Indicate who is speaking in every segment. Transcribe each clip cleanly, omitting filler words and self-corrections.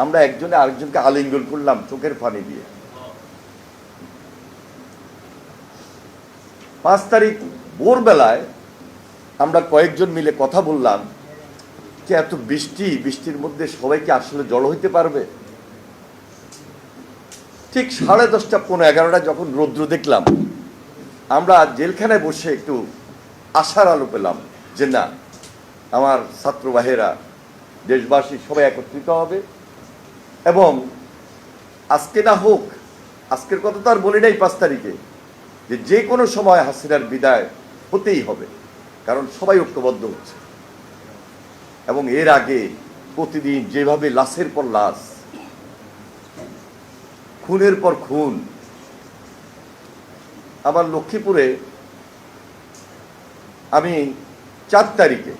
Speaker 1: আমরা একজনে আরেকজনকে আলিঙ্গন করলাম চোখের পানি দিয়ে। 5 তারিখ ভোরবেলায় আমরা কয়েকজন মিলে কথা বললাম যে এত বৃষ্টির মধ্যে সবাই কি আসলে জড়ো হইতে পারবে? ঠিক 10:30 পৌনে 11টা যখন রৌদ্র দেখলাম, আমরা জেলখানায় বসে একটু আশার আলো পেলাম যে না, আমার ছাত্র ভাইয়েরা, দেশবাসী সবাই একত্রিত হবে এবং আজকে না হোক, আজকের কথা তো আর বলি নাই 5 তারিখে, যে কোনো সময় হাসিনার বিদায় হতেই হবে, কারণ সবাই ঐক্যবদ্ধ হচ্ছে। এবং এর আগে প্রতিদিন যেভাবে লাশের পর লাশ, খুনের পর খুন, আবার লক্ষ্মীপুরে আমি 4 তারিখে,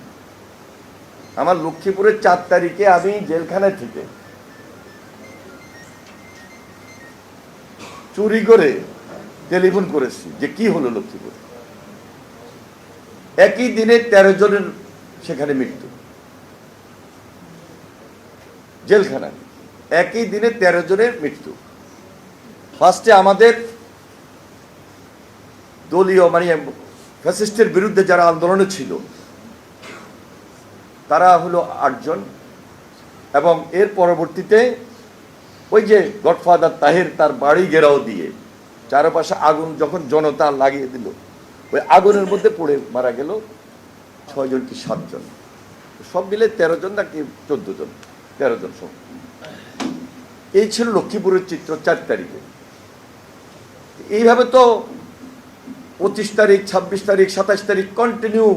Speaker 1: আমার লক্ষ্মীপুরের 4 তারিখে আমি জেলখানা থেকে চুরি করে টেলিফোন করেছি যে কি হলো লক্ষ্মীপুরে। একই দিনে 13 জনের সেখানে মৃত্যু, জেলখানায় একই দিনে 13 জনের মৃত্যু। ফার্স্টে আমাদের দলীয় মানে ফ্যাসিস্টের বিরুদ্ধে যারা আন্দোলনে ছিল তারা হলো 8 জন, এবং এর পরবর্তীতে ওই যে গডফাদার তাহের তার বাড়ি ঘেরাও দিয়ে চারপাশে আগুন যখন জনতা লাগিয়ে দিল, ওই আগুনের মধ্যে পড়ে মারা গেল 6 জন কি 7 জন, সব মিলে 13 জন নাকি 14 জন, 13 জন সব। এই ছিল লক্ষ্মীপুরের চিত্র 4 তারিখে। এইভাবে তো 25 তারিখ, 26 তারিখ, 27 তারিখ কন্টিনিউ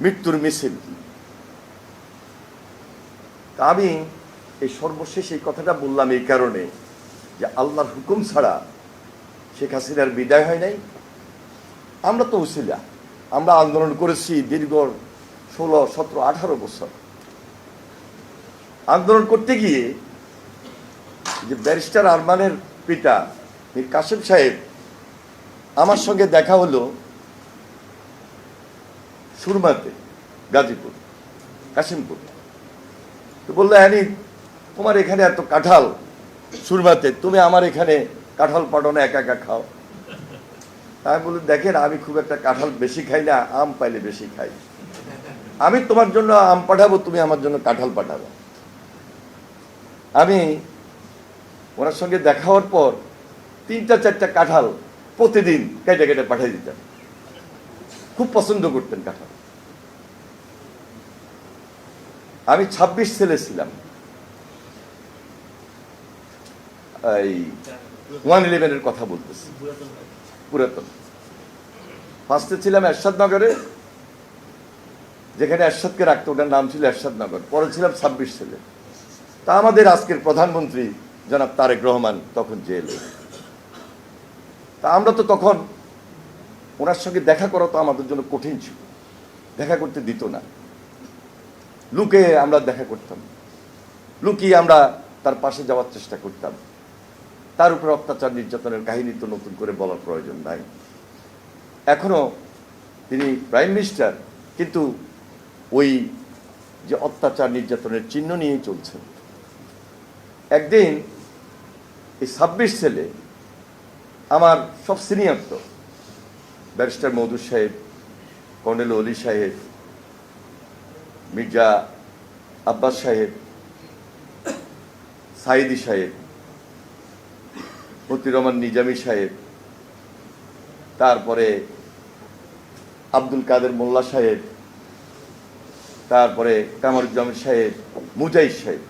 Speaker 1: মৃত্যুর মিছিল। আমি এই সর্বশেষ এই কথাটা বললাম এই কারণে যে আল্লাহর হুকুম ছাড়া শেখ হাসিনার বিদায় হয় নাই। আমরা তো উসিলা, আমরা আন্দোলন করেছি দীর্ঘ 16, 17, 18 বছর। আন্দোলন করতে গিয়ে যে ব্যারিস্টার আরমানের পিতা মীর কাসেম সাহেব আমার সঙ্গে দেখা হলো সুরমাতে, গাজীপুর, কাশিমপুর। তো বললো, হ্যানি তোমার এখানে এত কাঁঠাল সুরমাতে, তুমি আমার এখানে কাঁঠাল পাঠানো একা একা খাও। আমি বলি, দেখেন আমি খুব একটা কাঁঠাল বেশি খাই না, আম পাইলে বেশি খাই। আমি তোমার জন্য আম পাঠাবো, তুমি আমার জন্য কাঁঠাল পাঠাবো। আমি ওনার সঙ্গে দেখা হওয়ার পর 3-4টা কাঁঠাল প্রতিদিন কেটে কেটে পাঠিয়ে দিতেন। খুব পছন্দ করতেন কাঁঠাল। আমি 26 ছেলে ছিলাম, এই 111-এর কথা বলতেছি, পুরাতন। ফার্স্টে ছিলাম এরশাদনগরে, যেখানে এরশাদকে রাখতো, ওটার নাম ছিল এরশাদনগর। পরে ছিলাম 26 ছেলে। তা আমাদের আজকের প্রধানমন্ত্রী জনাব তারেক রহমান তখন জেলে। তা আমরা তো তখন ওনার সঙ্গে দেখা করা তো আমাদের জন্য কঠিন ছিল, দেখা করতে দিত না। লুকে আমরা দেখা করতাম, লুকিয়ে আমরা তার পাশে যাওয়ার চেষ্টা করতাম। তার উপর অত্যাচার নির্যাতনের কাহিনী তো নতুন করে বলার প্রয়োজন নাই। এখনো তিনি প্রাইম মিনিস্টার, কিন্তু ওই যে অত্যাচার নির্যাতনের চিহ্ন নিয়েই চলছেন। একদিন এই 26 ছেলে আমার সব সিনিয়র, তো ব্যারিস্টার মওদুদ সাহেব, কর্নেল অলি সাহেব, মির্জা আব্বাস সাহেব, সাইদি সাহেব, মতিউর রহমান নিজামী সাহেব, তারপরে আব্দুল কাদের মোল্লা সাহেব, তারপরে কামরুজ্জামান সাহেব, মুজাহিদ সাহেব,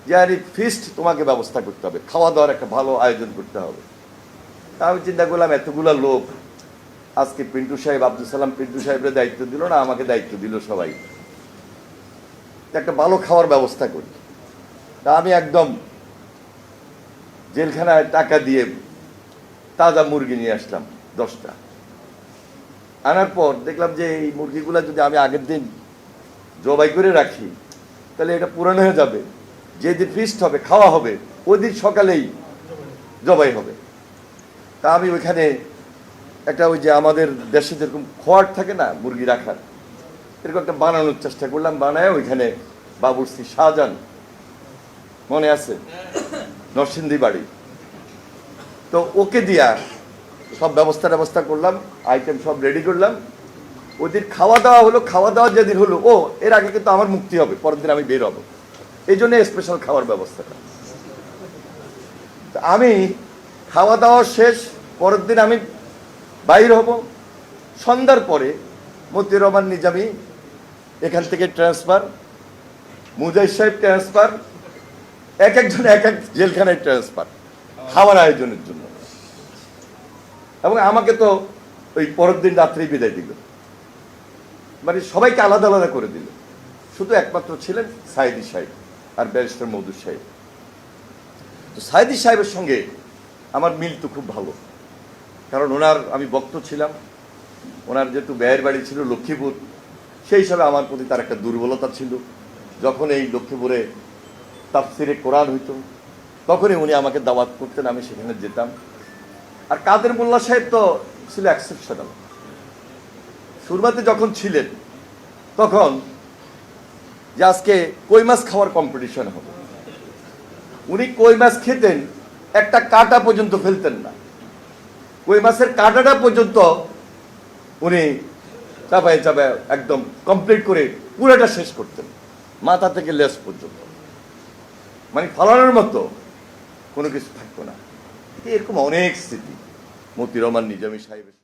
Speaker 1: যে আরে ফিস্ট তোমাকে ব্যবস্থা করতে হবে, খাওয়া দাওয়ার একটা ভালো আয়োজন করতে হবে। তা আমি চিন্তা করলাম, এতগুলা লোক, আজকে পিন্টু সাহেব, আব্দুল সালাম পিন্টু সাহেবের দায়িত্ব দিল না, আমাকে দায়িত্ব দিল সবাই, একটা ভালো খাওয়ার ব্যবস্থা করি। তা আমি একদম জেলখানায় টাকা দিয়ে তাজা মুরগি নিয়ে আসলাম 10টা। আনার পর দেখলাম যে এই মুরগিগুলা যদি আমি আগের দিন জবাই করে রাখি তাহলে এটা পুরানো হয়ে যাবে, যেদিন ফিস্ট হবে, খাওয়া হবে, ওই দিন সকালেই জবাই হবে। তা আমি ওইখানে একটা ওই যে আমাদের দেশে যেরকম খোয়ার থাকে না মুরগি রাখার, এরকম একটা বানানোর চেষ্টা করলাম। বানায় ওইখানে বাবুর্চি শাহজাহান মনে আছে? নরসিংদী বাড়ি। তো ওকে দিয়া সব ব্যবস্থা করলাম, আইটেম সব রেডি করলাম। ওই দিন খাওয়া দাওয়া হলো, খাওয়া দাওয়া যেদিন হলো, ও এর আগে কিন্তু আমার মুক্তি হবে, পরের দিন আমি বের হবো, এই জন্য স্পেশাল খাওয়ার ব্যবস্থাটা। আমি খাওয়া দাওয়া শেষ, পরের দিন আমি বাইর হব। সন্ধ্যার পরে মতিউর রহমান নিজামী এখান থেকে ট্রান্সফার, মুজাহিদ সাহেব ট্রান্সফার, এক একজন এক এক জেলখানায় ট্রান্সফার খাওয়ার আয়োজনের জন্য। এবং আমাকে তো ওই পরের দিন রাত্রেই বিদায় দিল, মানে সবাইকে আলাদা আলাদা করে দিল। শুধু একমাত্র ছিলেন সাইদি সাহেব আর ব্যারিস্টার মওদুদ সাহেব। তো সাইদি সাহেবের সঙ্গে আমার মিল তো খুব ভালো, কারণ ওনার আমি বক্ত ছিলাম। ওনার যেহেতু ব্যয়ের বাড়ি ছিল লক্ষ্মীপুর, সেই হিসাবে আমার প্রতি তার একটা দুর্বলতা ছিল। যখন এই লক্ষ্মীপুরে তাফসিরে কোরআন হইতো, তখনই উনি আমাকে দাওয়াত করতেন, আমি সেখানে যেতাম। আর কাদের মোল্লা সাহেব তো ছিল এক্সেপশনাল। সুরমাতে যখন ছিলেন তখন যে আজকে কই মাছ খাওয়ার কম্পিটিশন হবে, উনি কই মাছ খেতেন, একটা কাঁটা পর্যন্ত ফেলতেন না। কই মাছের কাঁটাটা পর্যন্ত উনি চাপায় চাপায় একদম কমপ্লিট করে পুরোটা শেষ করতেন, মাথা থেকে লেজ পর্যন্ত, মানে ফালানোর মতো কোনো কিছু থাকতো না। এরকম অনেক স্মৃতি মতিউর রহমান নিজামী সাহেবের।